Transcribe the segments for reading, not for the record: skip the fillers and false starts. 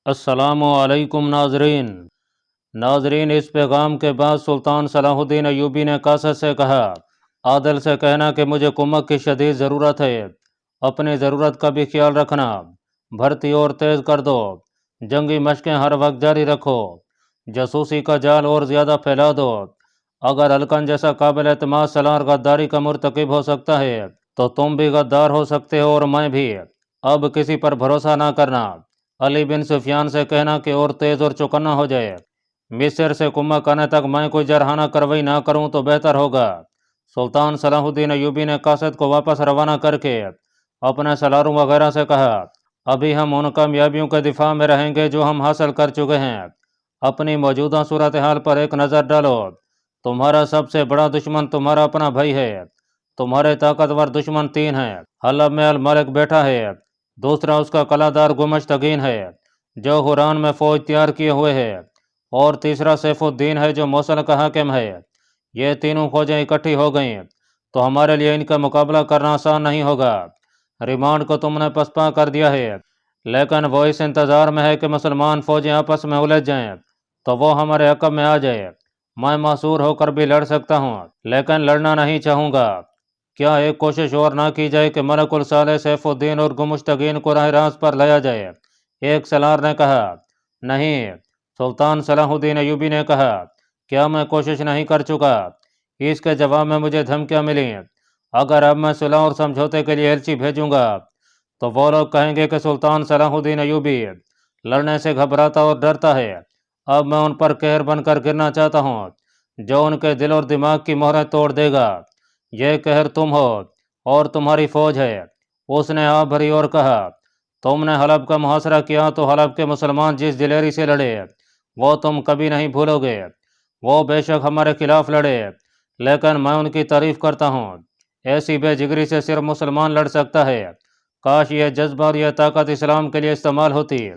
السلام علیکم ناظرین، اس پیغام کے بعد سلطان صلاح الدین ایوبی نے قاصد سے کہا، عادل سے کہنا کہ مجھے کمک کی شدید ضرورت ہے، اپنی ضرورت کا بھی خیال رکھنا، بھرتی اور تیز کر دو، جنگی مشقیں ہر وقت جاری رکھو، جاسوسی کا جال اور زیادہ پھیلا دو، اگر الکن جیسا قابل اعتماد سالار غداری کا مرتکب ہو سکتا ہے تو تم بھی غدار ہو سکتے ہو اور میں بھی، اب کسی پر بھروسہ نہ کرنا۔ علی بن سفیان سے کہنا کہ اور تیز اور چوکنا ہو جائے، مصر سے کمک آنے تک میں کوئی جرحانہ کارروائی نہ کروں تو بہتر ہوگا۔ سلطان صلاح الدین ایوبی نے قاصد کو واپس روانہ کر کے اپنے سالاروں وغیرہ سے کہا، ابھی ہم ان کامیابیوں کے دفاع میں رہیں گے جو ہم حاصل کر چکے ہیں۔ اپنی موجودہ صورتحال پر ایک نظر ڈالو، تمہارا سب سے بڑا دشمن تمہارا اپنا بھائی ہے، تمہارے طاقتور دشمن 3 ہیں۔ حلب میں الملک بیٹھا ہے، دوسرا اس کا قلعہ گمشتگین ہے جو حوران میں فوج تیار کیے ہوئے ہے، اور تیسرا سیف الدین ہے جو موصل کا حاکم ہے۔ یہ تینوں فوجیں اکٹھی ہو گئیں تو ہمارے لیے ان کا مقابلہ کرنا آسان نہیں ہوگا۔ ریمانڈ کو تم نے پسپا کر دیا ہے، لیکن وہ اس انتظار میں ہے کہ مسلمان فوجیں آپس میں الجھ جائیں تو وہ ہمارے عقب میں آ جائے۔ میں معصور ہو کر بھی لڑ سکتا ہوں، لیکن لڑنا نہیں چاہوں گا۔ کیا ایک کوشش اور نہ کی جائے کہ ملک الصالح، سیف الدین اور گمشتگین کو راہ راست پر لایا جائے؟ ایک سالار نے کہا، نہیں۔ سلطان صلاح الدین ایوبی نے کہا، کیا میں کوشش نہیں کر چکا؟ اس کے جواب میں مجھے دھمکیاں ملی، اگر اب میں صلح اور سمجھوتے کے لیے ایلچی بھیجوں گا تو وہ لوگ کہیں گے کہ سلطان صلاح الدین ایوبی لڑنے سے گھبراتا اور ڈرتا ہے۔ اب میں ان پر قہر بن کر گرنا چاہتا ہوں جو ان کے دل اور دماغ کی مہریں توڑ دے گا۔ یہ قہر تم ہو اور تمہاری فوج ہے۔ اس نے آہ بھری اور کہا، تم نے حلب کا محاصرہ کیا تو حلب کے مسلمان جس دلیری سے لڑے وہ تم کبھی نہیں بھولو گے۔ وہ بے شک ہمارے خلاف لڑے، لیکن میں ان کی تعریف کرتا ہوں۔ ایسی بے جگری سے صرف مسلمان لڑ سکتا ہے۔ کاش یہ جذبہ اور یہ طاقت اسلام کے لیے استعمال ہوتی۔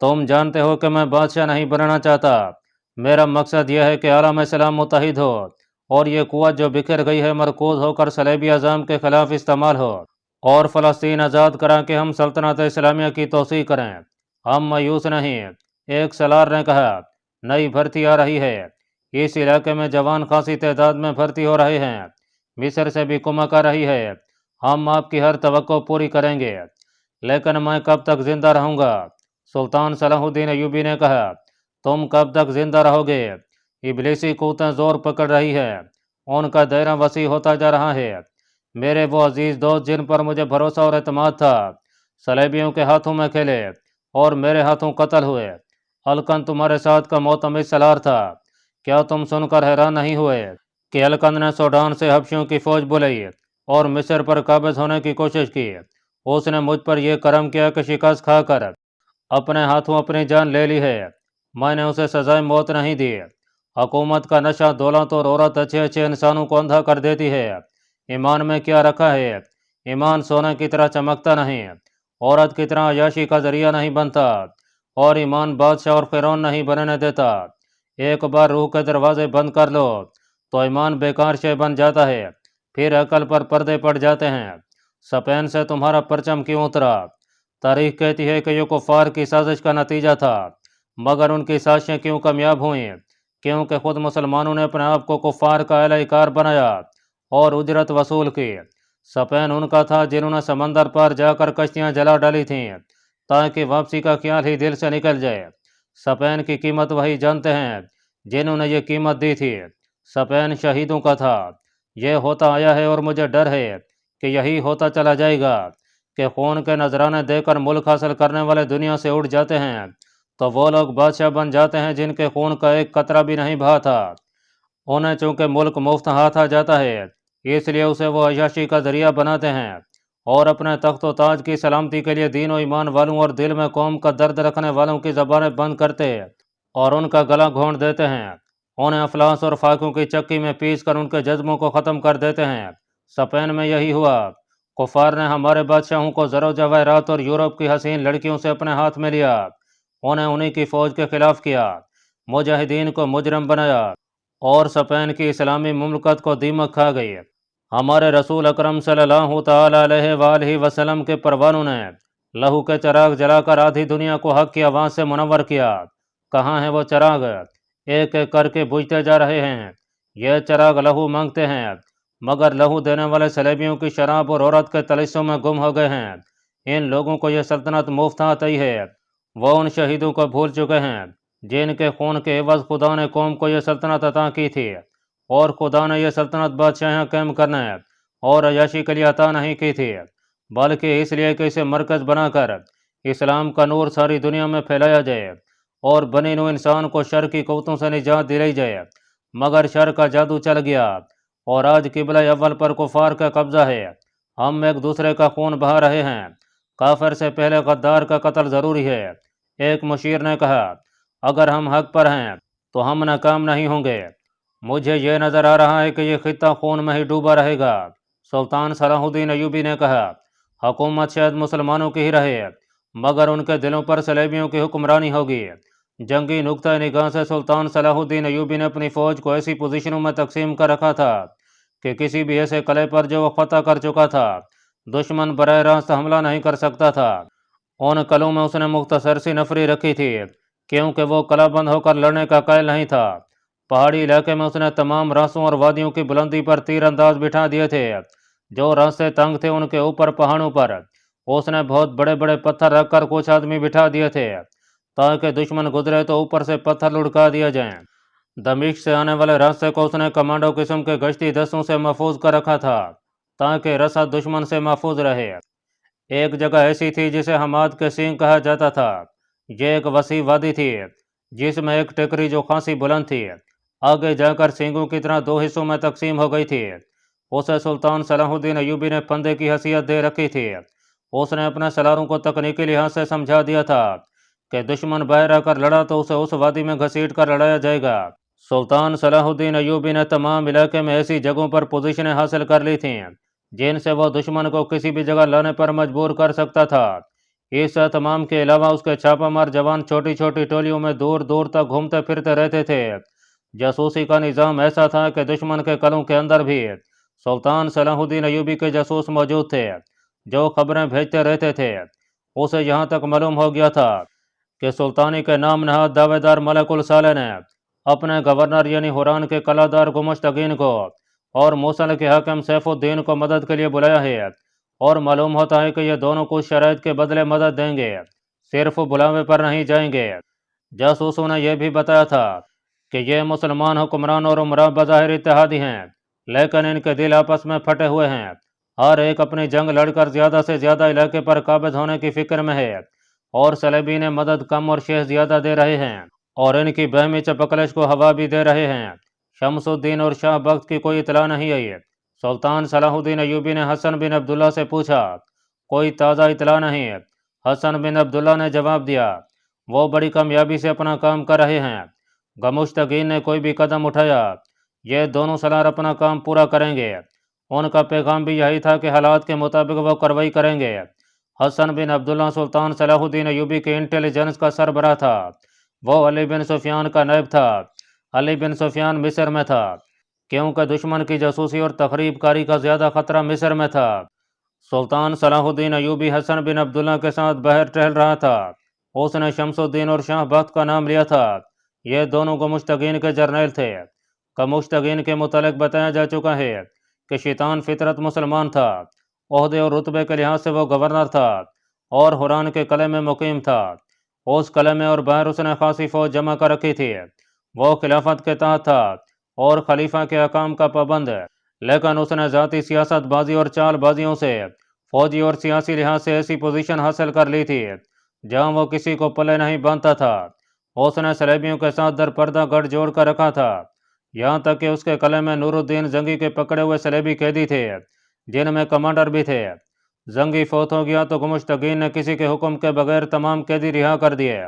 تم جانتے ہو کہ میں بادشاہ نہیں بننا چاہتا، میرا مقصد یہ ہے کہ عالم اسلام متحد ہو اور یہ قوت جو بکھر گئی ہے مرکوز ہو کر صلیبی اعظام کے خلاف استعمال ہو اور فلسطین آزاد کرا کہ ہم سلطنت اسلامیہ کی توسیع کریں۔ ہم مایوس نہیں۔ ایک سالار نے کہا، نئی بھرتی آ رہی ہے، اس علاقے میں جوان خاصی تعداد میں بھرتی ہو رہے ہیں، مصر سے بھی کمک آ رہی ہے، ہم آپ کی ہر توقع پوری کریں گے، لیکن میں کب تک زندہ رہوں گا؟ سلطان صلاح الدین ایوبی نے کہا، تم کب تک زندہ رہو گے؟ ابلیسی قوتیں زور پکڑ رہی ہے، ان کا دائرہ وسیع ہوتا جا رہا ہے۔ میرے وہ عزیز دوست جن پر مجھے بھروسہ اور اعتماد تھا، صلیبیوں کے ہاتھوں میں کھیلے اور میرے ہاتھوں قتل ہوئے۔ الکن تمہارے ساتھ کا معتمد سالار تھا، کیا تم سن کر حیران نہیں ہوئے کہ الکن نے سوڈان سے حبشیوں کی فوج بلائی اور مصر پر قابض ہونے کی کوشش کی؟ اس نے مجھ پر یہ کرم کیا کہ شکست کھا کر اپنے ہاتھوں اپنی جان لے لی ہے۔ میں نے اسے سزائے موت نہیں دی۔ حکومت کا نشہ دولت اور عورت اچھے اچھے انسانوں کو اندھا کر دیتی ہے۔ ایمان میں کیا رکھا ہے؟ ایمان سونے کی طرح چمکتا نہیں، عورت کی طرح عیاشی کا ذریعہ نہیں بنتا، اور ایمان بادشاہ اور فرعون نہیں بننے دیتا۔ ایک بار روح کے دروازے بند کر لو تو ایمان بیکار شے بن جاتا ہے، پھر عقل پر پردے پڑ جاتے ہیں۔ اسپین سے تمہارا پرچم کیوں اترا؟ تاریخ کہتی ہے کہ یہ کفار کی سازش کا نتیجہ تھا، مگر ان کی سازشیں کیوں کامیاب ہوئیں؟ کیونکہ خود مسلمانوں نے اپنے آپ کو کفار کا اعلی کار بنایا اور اجرت وصول کی۔ اسپین ان کا تھا جنہوں نے سمندر پار جا کر کشتیاں جلا ڈالی تھیں تاکہ واپسی کا خیال ہی دل سے نکل جائے۔ اسپین کی قیمت وہی جانتے ہیں جنہوں نے یہ قیمت دی تھی۔ اسپین شہیدوں کا تھا۔ یہ ہوتا آیا ہے اور مجھے ڈر ہے کہ یہی ہوتا چلا جائے گا کہ خون کے نذرانے دے کر ملک حاصل کرنے والے دنیا سے اٹھ جاتے ہیں تو وہ لوگ بادشاہ بن جاتے ہیں جن کے خون کا ایک قطرہ بھی نہیں بہا تھا۔ انہیں چونکہ ملک مفت ہاتھ آ جاتا ہے، اس لیے اسے وہ عیاشی کا ذریعہ بناتے ہیں اور اپنے تخت و تاج کی سلامتی کے لیے دین و ایمان والوں اور دل میں قوم کا درد رکھنے والوں کی زبانیں بند کرتے اور ان کا گلا گھونٹ دیتے ہیں۔ انہیں افلاس اور فاقوں کی چکی میں پیس کر ان کے جذبوں کو ختم کر دیتے ہیں۔ اسپین میں یہی ہوا۔ کفار نے ہمارے بادشاہوں کو زر و جواہرات اور یورپ کی حسین لڑکیوں سے اپنے ہاتھ میں لیا، انہیں انہی کی فوج کے خلاف کیا، مجاہدین کو مجرم بنایا اور اسپین کی اسلامی مملکت کو دیمک کھا گئی۔ ہمارے رسول اکرم صلی اللہ تعالی علیہ وآلہ وسلم کے پروانوں نے لہو کے چراغ جلا کر آدھی دنیا کو حق کی آواز سے منور کیا۔ کہاں ہیں وہ چراغ؟ ایک ایک کر کے بجھتے جا رہے ہیں۔ یہ چراغ لہو مانگتے ہیں، مگر لہو دینے والے سلیبیوں کی شراب اور عورت کے تلسم میں گم ہو گئے ہیں۔ ان لوگوں کو یہ سلطنت مفت آتی ہے۔ وہ ان شہیدوں کو بھول چکے ہیں جن کے خون کے عوض خدا نے قوم کو یہ سلطنت عطا کی تھی، اور خدا نے یہ سلطنت بادشاہیاں قائم کرنے اور عیاشی کے لیے عطا نہیں کی تھی، بلکہ اس لیے کہ اسے مرکز بنا کر اسلام کا نور ساری دنیا میں پھیلایا جائے اور بنی نوع انسان کو شر کی قوتوں سے نجات دلائی جائے۔ مگر شر کا جادو چل گیا اور آج قبلہ اول پر کفار کا قبضہ ہے۔ ہم ایک دوسرے کا خون بہا رہے ہیں۔ کافر سے پہلے غدار کا قتل ضروری ہے۔ ایک مشیر نے کہا، اگر ہم حق پر ہیں تو ہم ناکام نہیں ہوں گے۔ مجھے یہ نظر آ رہا ہے کہ یہ خطہ خون میں ہی ڈوبا رہے گا۔ سلطان صلاح الدین ایوبی نے کہا، حکومت شاید مسلمانوں کی ہی رہے، مگر ان کے دلوں پر صلیبیوں کی حکمرانی ہوگی۔ جنگی نقطہ نگاہ سے سلطان صلاح الدین ایوبی نے اپنی فوج کو ایسی پوزیشنوں میں تقسیم کر رکھا تھا کہ کسی بھی ایسے قلعے پر جو وہ فتح کر چکا تھا دشمن براہ راست حملہ نہیں کر سکتا تھا۔ ان قلعوں میں اس نے مختصر سی نفری رکھی تھی کیونکہ وہ قلعہ بند ہو کر لڑنے کا قائل نہیں تھا۔ پہاڑی علاقے میں اس نے تمام راستوں اور وادیوں کی بلندی پر تیر انداز بٹھا دیے تھے۔ جو راستے تنگ تھے ان کے اوپر پہاڑوں پر اس نے بہت بڑے بڑے پتھر رکھ کر کچھ آدمی بٹھا دیے تھے تاکہ دشمن گزرے تو اوپر سے پتھر لڑکا دیا جائیں۔ دمشق سے آنے والے راستے کو اس نے کمانڈو قسم کے گشتی دستوں سے محفوظ کر رکھا تھا تاکہ رسد دشمن سے محفوظ رہے۔ ایک جگہ ایسی تھی جسے حماد کے سینگ کہا جاتا تھا۔ یہ ایک وسیع وادی تھی جس میں ایک ٹیکری جو خاصی بلند تھی آگے جا کر سینگوں کی طرح دو حصوں میں تقسیم ہو گئی تھی۔ اسے سلطان صلاح الدین ایوبی نے پھندے کی حیثیت دے رکھی تھی۔ اس نے اپنے سلاروں کو تکنیکی لحاظ سے سمجھا دیا تھا کہ دشمن باہر آ کر لڑا تو اسے اس وادی میں گھسیٹ کر لڑایا جائے گا۔ سلطان صلاح الدین ایوبی نے تمام علاقے میں ایسی جگہوں پر پوزیشنیں حاصل کر لی تھیں جن سے وہ دشمن کو کسی بھی جگہ لانے پر مجبور کر سکتا تھا۔ اس تمام کے علاوہ اس کے چھاپہ مار جوان چھوٹی چھوٹی ٹولیوں میں دور دور تک گھومتے پھرتے رہتے تھے۔ جاسوسی کا نظام ایسا تھا کہ دشمن کے قلعوں کے اندر بھی سلطان صلاح الدین ایوبی کے جاسوس موجود تھے جو خبریں بھیجتے رہتے تھے۔ اسے یہاں تک معلوم ہو گیا تھا کہ سلطانی کے نام نہاد دعوے دار ملک الصالح نے اپنے گورنر یعنی حوران کے قلعہ دار گمشتگین کو اور موصل کے حاکم سیف الدین کو مدد کے لیے بلایا ہے، اور معلوم ہوتا ہے کہ یہ دونوں کچھ شرائط کے بدلے مدد دیں گے، صرف بلاوے پر نہیں جائیں گے۔ جاسوسوں نے یہ بھی بتایا تھا کہ یہ مسلمان حکمران اور عمرا بظاہر اتحادی ہیں لیکن ان کے دل آپس میں پھٹے ہوئے ہیں۔ ہر ایک اپنی جنگ لڑ کر زیادہ سے زیادہ علاقے پر قابض ہونے کی فکر میں ہے، اور صلیبین مدد کم اور شہ زیادہ دے رہے ہیں اور ان کی بہمی چپکلش کو ہوا بھی دے رہے ہیں۔ شمس الدین اور شاہ بخت کی کوئی اطلاع نہیں آئی۔ سلطان صلاح الدین ایوبی نے حسن بن عبداللہ سے پوچھا، کوئی تازہ اطلاع نہیں؟ حسن بن عبداللہ نے جواب دیا، وہ بڑی کامیابی سے اپنا کام کر رہے ہیں۔ گمشتگین نے کوئی بھی قدم اٹھایا، یہ دونوں سالار اپنا کام پورا کریں گے۔ ان کا پیغام بھی یہی تھا کہ حالات کے مطابق وہ کارروائی کریں گے۔ حسن بن عبداللہ سلطان صلاح الدین ایوبی کے انٹیلیجنس کا سربراہ تھا۔ وہ علی بن سفیان کا نائب تھا۔ علی بن سفیان مصر میں تھا کیونکہ دشمن کی جاسوسی اور تخریب کاری کا زیادہ خطرہ مصر میں تھا۔ سلطان صلاح الدین ایوبی حسن بن عبداللہ کے ساتھ باہر ٹہل رہا تھا۔ اس نے شمس الدین اور شاہ بخت کا نام لیا تھا۔ یہ دونوں گمشتگین کے جرنیل تھے۔ گمشتگین کے متعلق بتایا جا چکا ہے کہ شیطان فطرت مسلمان تھا، عہدے اور رتبے کے لحاظ سے وہ گورنر تھا اور حوران کے قلعے میں مقیم تھا۔ اس قلعے میں اور باہر اس نے خاصی فوج جمع کر رکھی تھی۔ وہ خلافت کے تحت تھا اور خلیفہ کے احکام کا پابند ہے، لیکن اس نے ذاتی سیاست بازی اور چال بازیوں سے فوجی اور سیاسی لحاظ سے ایسی پوزیشن حاصل کر لی تھی جہاں وہ کسی کو پلے نہیں باندھتا تھا۔ اس نے صلیبیوں کے ساتھ در پردہ گٹھ جوڑ کر رکھا تھا، یہاں تک کہ اس کے قلعے میں نور الدین زنگی کے پکڑے ہوئے صلیبی قیدی تھے جن میں کمانڈر بھی تھے۔ زنگی فوت ہو گیا تو گمشتگین نے کسی کے حکم کے بغیر تمام قیدی رہا کر دیے۔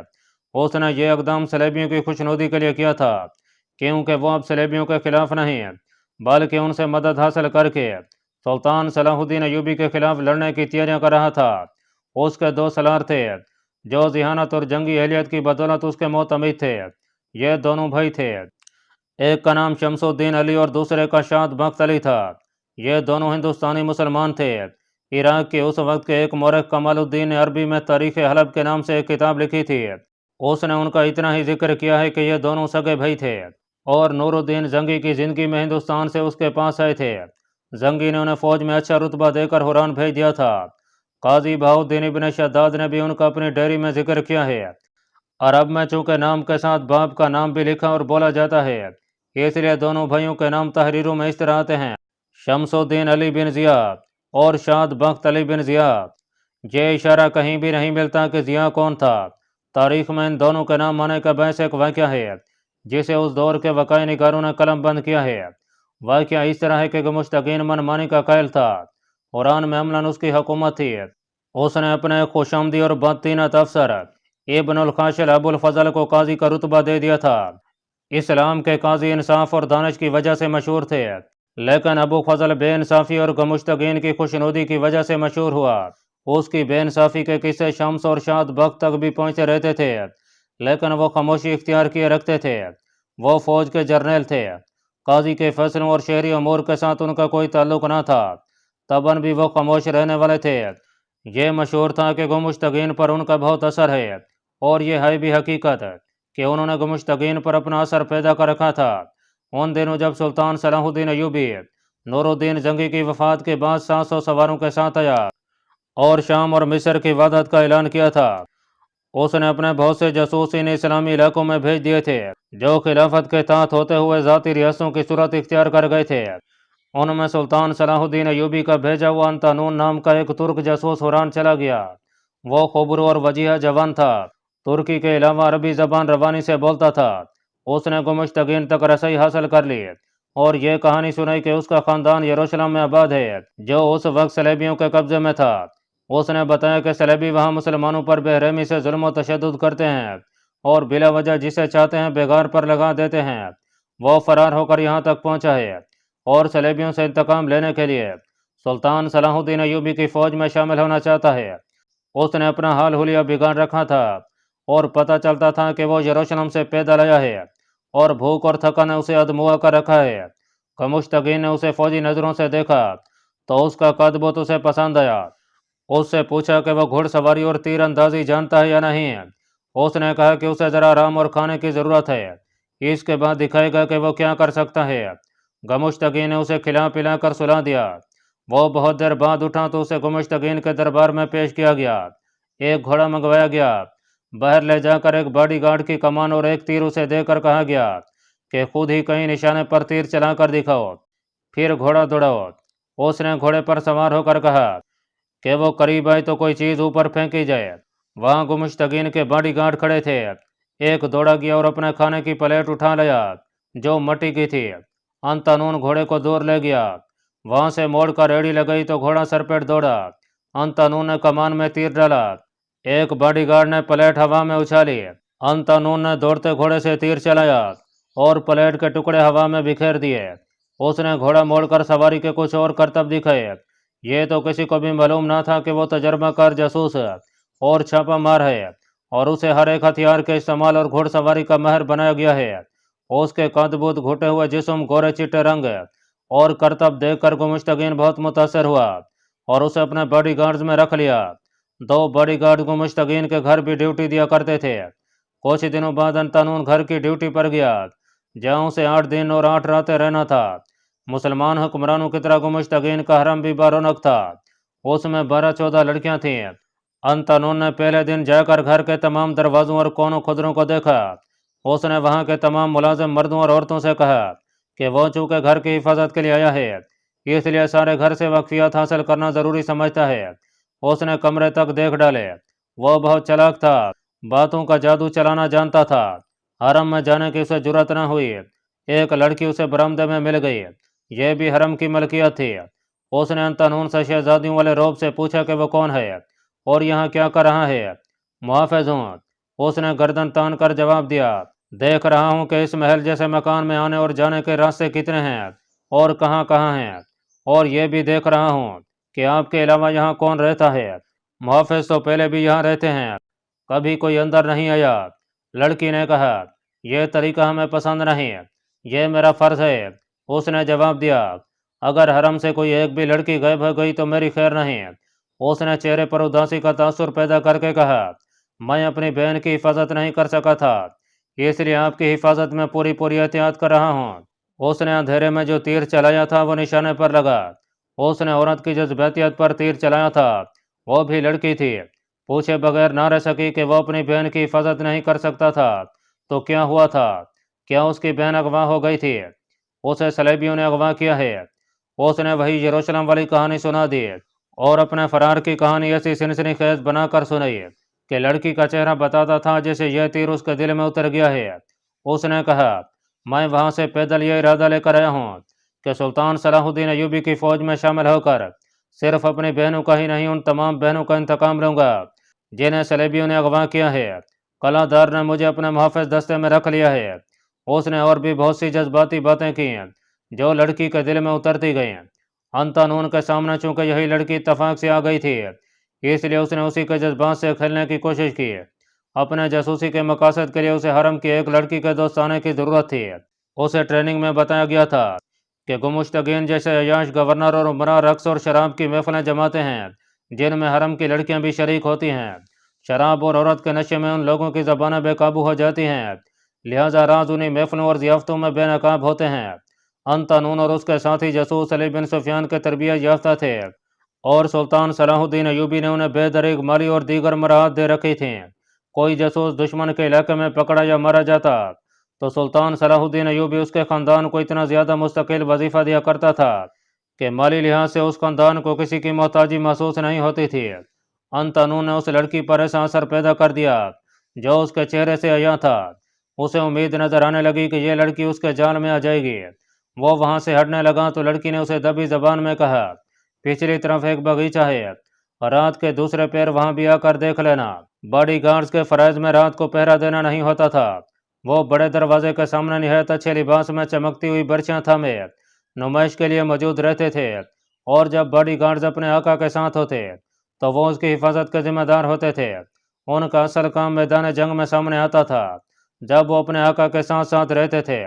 اس نے یہ اقدام صلیبیوں کی خوشنودی کے لیے کیا تھا کیونکہ وہ اب صلیبیوں کے خلاف نہیں بلکہ ان سے مدد حاصل کر کے سلطان صلاح الدین ایوبی کے خلاف لڑنے کی تیاریاں کر رہا تھا۔ اس کے دو سالار تھے جو ذہانت اور جنگی اہلیت کی بدولت اس کے معتمد تھے۔ یہ دونوں بھائی تھے، ایک کا نام شمس الدین علی اور دوسرے کا شاد بخت علی تھا۔ یہ دونوں ہندوستانی مسلمان تھے۔ عراق کے اس وقت کے ایک مورخ کمال الدین نے عربی میں تاریخ حلب کے نام سے ایک کتاب لکھی تھی۔ اس نے ان کا اتنا ہی ذکر کیا ہے کہ یہ دونوں سگے بھائی تھے اور نور الدین زنگی کی زندگی میں ہندوستان سے اس کے پاس آئے تھے۔ زنگی نے انہیں فوج میں اچھا رتبہ دے کر حران بھیج دیا تھا۔ قاضی بہاؤالدین ابن شداد نے بھی ان کا اپنی ڈائری میں ذکر کیا ہے۔ عرب میں چونکہ نام کے ساتھ باپ کا نام بھی لکھا اور بولا جاتا ہے، اس لیے دونوں بھائیوں کے نام تحریروں میں اس طرح آتے ہیں: شمس الدین علی بن ضیاء اور شاد بخت علی بن ضیاء۔ یہ اشارہ کہیں بھی نہیں ملتا کہ ضیاء کون تھا۔ تاریخ میں ان دونوں کے نام آنے کا باعث ایک واقعہ ہے جسے اس دور کے وقائع نگاروں نے قلم بند کیا ہے۔ واقعہ اس طرح ہے کہ گمشتگین من مانی کا قائل تھا، قرآن میں عملاً اس کی حکومت تھی۔ اس نے اپنے خوش آمدی اور بدطینت افسر ابن الخاشل ابو الفضل کو قاضی کا رتبہ دے دیا تھا۔ اسلام کے قاضی انصاف اور دانش کی وجہ سے مشہور تھے، لیکن ابو فضل بے انصافی اور گمشتگین کی خوشنودی کی وجہ سے مشہور ہوا۔ اس کی بے انصافی کے قصے شمس اور شاد بخت تک بھی پہنچتے رہتے تھے، لیکن وہ خاموشی اختیار کیے رکھتے تھے۔ وہ فوج کے جرنیل تھے، قاضی کے فیصلوں اور شہری امور کے ساتھ ان کا کوئی تعلق نہ تھا، تباً بھی وہ خاموش رہنے والے تھے۔ یہ مشہور تھا کہ گمشتگین پر ان کا بہت اثر ہے، اور یہ ہے بھی حقیقت کہ انہوں نے گمشتگین پر اپنا اثر پیدا کر رکھا تھا۔ ان دنوں جب سلطان صلاح الدین ایوبی نور الدین زنگی کی وفات کے بعد 700 سواروں کے ساتھ آیا اور شام اور مصر کی وحدت کا اعلان کیا تھا، اس نے اپنے بہت سے جاسوس ان اسلامی علاقوں میں بھیج دیے تھے جو خلافت کے تحت ہوتے ہوئے ذاتی ریاستوں کی صورت اختیار کر گئے تھے۔ ان میں سلطان صلاح الدین ایوبی کا بھیجا ہوا انتانون نام کا ایک ترک جاسوس حران چلا گیا۔ وہ خبرو اور وجیح جوان تھا، ترکی کے علاوہ عربی زبان روانی سے بولتا تھا۔ اس نے گمشتگین تک رسائی حاصل کر لی اور یہ کہانی سنائی کہ اس کا خاندان یروشلم میں آباد ہے جو اس وقت صلیبیوں کے قبضے میں تھا۔ اس نے بتایا کہ صلیبی وہاں مسلمانوں پر بے رحمی سے ظلم و تشدد کرتے ہیں اور بلا وجہ جسے چاہتے ہیں بےغار پر لگا دیتے ہیں۔ وہ فرار ہو کر یہاں تک پہنچا ہے اور صلیبیوں سے انتقام لینے کے لیے سلطان صلاح الدین ایوبی کی فوج میں شامل ہونا چاہتا ہے۔ اس نے اپنا حال حلیہ بگاڑ رکھا تھا اور پتہ چلتا تھا کہ وہ یروشلم سے پیدل آیا ہے اور بھوک اور تھکن نے اسے ادموا کر رکھا ہے۔ گمشتگین نے اسے فوجی نظروں سے دیکھا تو اس کا قد بہت اسے پسند آیا۔ اس سے پوچھا کہ وہ گھڑ سواری اور تیر اندازی جانتا ہے یا نہیں۔ اس نے کہا کہ اسے ذرا آرام اور کھانے کی ضرورت ہے، اس کے بعد دکھائے گا کہ وہ کیا کر سکتا ہے۔ گمشتگین نے اسے کھلا پلا کر سلا دیا۔ وہ بہت دیر بعد اٹھا تو اسے گمشتگین کے دربار میں پیش کیا گیا۔ ایک گھوڑا منگوایا گیا، باہر لے جا کر ایک باڈی گارڈ کی کمان اور ایک تیر اسے دے کر کہا گیا کہ خود ہی کہیں نشانے پر تیر چلا کر دکھاؤ، پھر گھوڑا دوڑاؤ۔ اس نے گھوڑے پر سوار ہو کر کہا کہ وہ قریب آئے تو کوئی چیز اوپر پھینکی جائے۔ وہاں گمشتگین کے باڈی گارڈ کھڑے تھے۔ ایک دوڑا گیا اور اپنے کھانے کی پلیٹ اٹھا لیا جو مٹی کی تھی۔ انتانون گھوڑے کو دور لے گیا، وہاں سے موڑ کر ریڑھی لگائی تو گھوڑا سر پیٹ دوڑا۔ انتانون نے کمان میں تیر ڈالا، ایک باڈی گارڈ نے پلیٹ ہوا میں اچھالی۔ انتانون نے دوڑتے گھوڑے سے تیر چلایا اور پلیٹ کے ٹکڑے ہوا میں بکھیر دیے۔ اس نے گھوڑا موڑ کر سواری کے کچھ اور کرتب دکھائے۔ یہ تو کسی کو بھی معلوم نہ تھا کہ وہ تجربہ کار جاسوس اور چھاپا مار ہے اور اسے ہر ایک ہتھیار کے استعمال اور گھوڑ سواری کا ماہر بنایا گیا ہے۔ اس کے قد بوت گھٹے ہوئے جسم، گورے چٹے رنگ اور کرتب دیکھ کر گمشتگین بہت متاثر ہوا اور اسے اپنے باڈی گارڈز میں رکھ لیا۔ 2 باڈی گارڈ گمشتگین کے گھر بھی ڈیوٹی دیا کرتے تھے۔ کچھ دنوں بعد انتانون گھر کی ڈیوٹی پر گیا جہاں اسے 8 دن اور 8 راتیں رہنا تھا۔ مسلمان حکمرانوں کی طرح گمشتگین کا حرم بھی بارونق تھا، اس میں 12-14 لڑکیاں تھیں۔ انتانون نے پہلے دن جا کر گھر کے تمام دروازوں اور کونوں خدروں کو دیکھا۔ اس نے وہاں کے تمام ملازم مردوں اور عورتوں سے کہا کہ وہ چونکہ گھر کی حفاظت کے لیے آیا ہے اس لیے سارے گھر سے واقفیات حاصل کرنا ضروری سمجھتا ہے۔ اس نے کمرے تک دیکھ ڈالے۔ وہ بہت چلاک تھا، باتوں کا جادو چلانا جانتا تھا۔ حرم میں جانے کی اسے جرات نہ ہوئی۔ ایک لڑکی اسے برآمدے میں مل گئی، یہ بھی حرم کی ملکیت تھی۔ اس نے انتانون سے شہزادیوں والے روب سے پوچھا کہ وہ کون ہے اور یہاں کیا کر رہا ہے۔ محافظ ہوں، اس نے گردن تان کر جواب دیا۔ دیکھ رہا ہوں کہ اس محل جیسے مکان میں آنے اور جانے کے راستے کتنے ہیں اور کہاں کہاں ہیں، اور یہ بھی دیکھ رہا ہوں کہ آپ کے علاوہ یہاں کون رہتا ہے۔ محافظ تو پہلے بھی یہاں رہتے ہیں، کبھی کوئی اندر نہیں آیا۔ لڑکی نے کہا یہ طریقہ ہمیں پسند نہیں، یہ میرا فرض ہے۔ اس نے جواب دیا اگر حرم سے کوئی ایک بھی لڑکی غائب ہو گئی تو میری خیر نہیں۔ اس نے چہرے پر اداسی کا تاثر پیدا کر کے کہا، میں اپنی بہن کی حفاظت نہیں کر سکا تھا، اس لیے آپ کی حفاظت میں پوری احتیاط کر رہا ہوں۔ اس نے اندھیرے میں جو تیر چلایا تھا وہ نشانے پر لگا۔ اس نے عورت کی جذباتیت پر تیر چلایا تھا، وہ بھی لڑکی تھی، پوچھے بغیر نہ رہ سکی کہ وہ اپنی بہن کی حفاظت نہیں کر سکتا تھا تو کیا ہوا تھا؟ کیا اس کی بہن اغوا ہو گئی تھی؟ اسے صلیبیوں نے اغوا کیا ہے۔ اس نے وہی یروشلم والی کہانی سنا دی اور اپنے فرار کی کہانی ایسی سنسنی خیز بنا کر سنائی کہ لڑکی کا چہرہ بتاتا تھا جیسے یہ تیر اس کے دل میں اتر گیا ہے۔ اس نے کہا، میں وہاں سے پیدل یہ ارادہ لے کر آیا ہوں کہ سلطان صلاح الدین ایوبی کی فوج میں شامل ہو کر صرف اپنی بہنوں کا ہی نہیں ان تمام بہنوں کا انتقام لوں گا جنہیں صلیبیوں نے اغوا کیا ہے۔ قلعہ دار نے مجھے اپنے محافظ دستے میں رکھ لیا ہے۔ اس نے اور بھی بہت سی جذباتی باتیں کی جو لڑکی کے دل میں اترتی گئیں۔ انتانون کے سامنے چونکہ یہی لڑکی اتفاق سے آ گئی تھی، اس لیے اس نے اسی کے جذبات سے کھیلنے کی کوشش کی۔ اپنے جاسوسی کے مقاصد کے لیے اسے حرم کی ایک لڑکی کے دوست آنے کی ضرورت تھی۔ اسے ٹریننگ میں بتایا گیا تھا کہ گمشتگین جیسے عیاش گورنر اور عمرہ رقص اور شراب کی محفلیں جماتے ہیں جن میں حرم کی لڑکیاں بھی شریک ہوتی ہیں۔ شراب اور عورت کے نشے میں ان لوگوں کی زبانیں بے قابو ہو جاتی ہیں، لہذا راز انہیں محفلوں اور ضیافتوں میں بے نقاب ہوتے ہیں۔ انتانون اور اس کے ساتھی جاسوس علی بن سفیان کے تربیت یافتہ تھے اور سلطان صلاح الدین ایوبی نے انہیں بے دریغ مالی اور دیگر مراحت دے رکھی تھیں۔ کوئی جاسوس دشمن کے علاقے میں پکڑا یا مارا جاتا تو سلطان صلاح الدین ایوبی اس کے خاندان کو اتنا زیادہ مستقل وظیفہ دیا کرتا تھا کہ مالی لحاظ سے اس خاندان کو کسی کی محتاجی محسوس نہیں ہوتی تھی۔ انتانون نے اس لڑکی پر ایسا اثر پیدا کر دیا جو اس کے چہرے سے عیاں تھا۔ اسے امید نظر آنے لگی کہ یہ لڑکی اس کے جال میں آ جائے گی۔ وہ وہاں سے ہٹنے لگا تو لڑکی نے اسے دبی زبان میں کہا، پچھلی طرف ایک باغیچہ ہے، رات کے دوسرے پیر وہاں بھی آ کر دیکھ لینا۔ باڈی گارڈز کے فرائض میں رات کو پہرا دینا نہیں ہوتا تھا۔ وہ بڑے دروازے کے سامنے نہایت اچھے لباس میں چمکتی ہوئی برچیاں تھامے نمائش کے لیے موجود رہتے تھے، اور جب باڈی گارڈز اپنے آقا کے ساتھ ہوتے تو وہ اس کی حفاظت کے ذمہ دار ہوتے تھے۔ ان کا اصل کام میدان جنگ میں سامنے آتا تھا جب وہ اپنے آقا کے ساتھ ساتھ رہتے تھے۔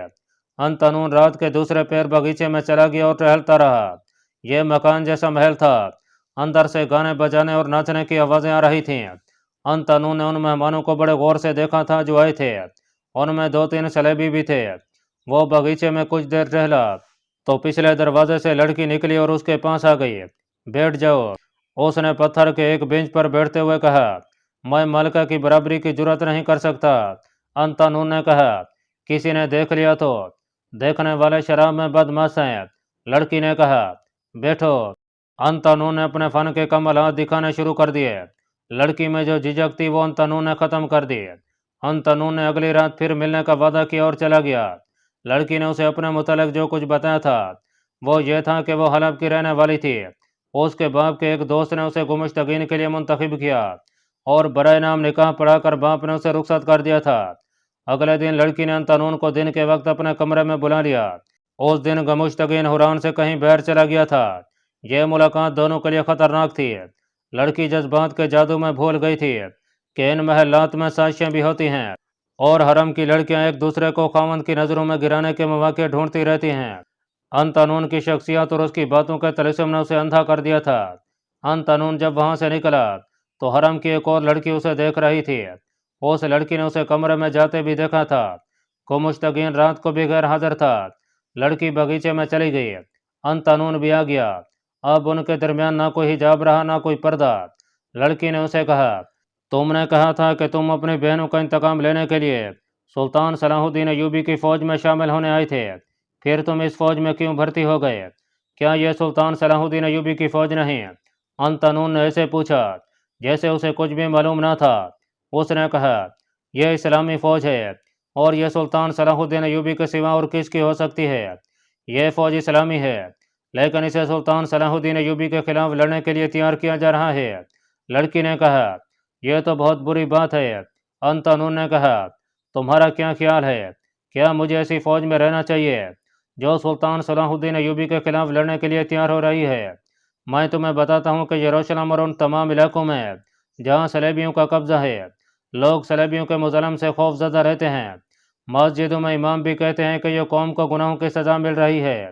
انتانون رات کے دوسرے پیر باغیچے میں چلا گیا اور ٹہلتا رہا۔ یہ مکان جیسا محل تھا، اندر سے گانے بجانے اور ناچنے کی آوازیں آ رہی تھیں۔ انتانون نے ان مہمانوں کو بڑے غور سے دیکھا تھا جو آئے تھے، ان میں 2-3 صلیبی بھی تھے۔ وہ باغیچے میں کچھ دیر ٹہلا تو پچھلے دروازے سے لڑکی نکلی اور اس کے پاس آ گئی۔ بیٹھ جاؤ، اس نے پتھر کے ایک بینچ پر بیٹھتے ہوئے کہا۔ میں ملکہ کی برابری کی جرات نہیں کر سکتا، انتانون نے کہا۔ کسی نے دیکھ لیا تو؟ دیکھنے والے شراب میں بدمست ہیں، لڑکی نے کہا۔ بیٹھو۔ انتانون نے اپنے فن کے کمالات دکھانے شروع کر دیے۔ لڑکی میں جو جھجک تھی وہ انتانون نے ختم کر دی۔ انتانون نے اگلی رات پھر ملنے کا وعدہ کیا اور چلا گیا۔ لڑکی نے اسے اپنے متعلق جو کچھ بتایا تھا وہ یہ تھا کہ وہ حلب کی رہنے والی تھی۔ اس کے باپ کے ایک دوست نے اسے گمشتگین کے لیے منتخب کیا اور برائے نام نکاح پڑھا کر باپ نے اسے رخصت کر دیا تھا۔ اگلے دن لڑکی نے انتانون کو دن کے وقت اپنے کمرے میں بلا لیا۔ اس دن گمشتگین حران سے کہیں باہر چلا گیا تھا۔ یہ ملاقات دونوں کے لیے خطرناک تھی۔ لڑکی جذبات کے جادو میں بھول گئی تھی کہ ان محلات میں سازشیں بھی ہوتی ہیں اور حرم کی لڑکیاں ایک دوسرے کو خاوند کی نظروں میں گرانے کے مواقع ڈھونڈتی رہتی ہیں۔ انتانون کی شخصیت اور اس کی باتوں کے طلسم نے اسے اندھا کر دیا تھا۔ انتانون جب وہاں سے نکلا تو حرم کی ایک اور لڑکی اسے دیکھ رہی تھی۔ اس لڑکی نے اسے کمرے میں جاتے بھی دیکھا تھا۔ گمشتگین رات کو بھی غیر حاضر تھا۔ لڑکی باغیچے میں چلی گئی، انتانون بھی آ گیا۔ اب ان کے درمیان نہ کوئی حجاب رہا نہ کوئی پردہ۔ لڑکی نے اسے کہا، تم نے کہا تھا کہ تم اپنی بہنوں کا انتقام لینے کے لیے سلطان صلاح الدین ایوبی کی فوج میں شامل ہونے آئے تھے، پھر تم اس فوج میں کیوں بھرتی ہو گئے؟ کیا یہ سلطان صلاح الدین ایوبی کی فوج نہیں؟ انتانون نے ایسے پوچھا جیسے اسے کچھ بھی معلوم نہ تھا۔ اس نے کہا، یہ اسلامی فوج ہے اور یہ سلطان صلاح الدین ایوبی کے سوا اور کس کی ہو سکتی ہے؟ یہ فوج اسلامی ہے لیکن اسے سلطان صلاح الدین ایوبی کے خلاف لڑنے کے لیے تیار کیا جا رہا ہے۔ لڑکی نے کہا، یہ تو بہت بری بات ہے۔ انتانون نے کہا، تمہارا کیا خیال ہے؟ کیا مجھے ایسی فوج میں رہنا چاہیے جو سلطان صلاح الدین ایوبی کے خلاف لڑنے کے لیے تیار ہو رہی ہے؟ میں تمہیں بتاتا ہوں کہ یروشلم اور ان تمام علاقوں میں جہاں صلیبیوں کا قبضہ ہے لوگ صلیبیوں کے مظلم سے خوف زدہ رہتے ہیں۔ مسجدوں میں امام بھی کہتے ہیں کہ یہ قوم کو گناہوں کی سزا مل رہی ہے۔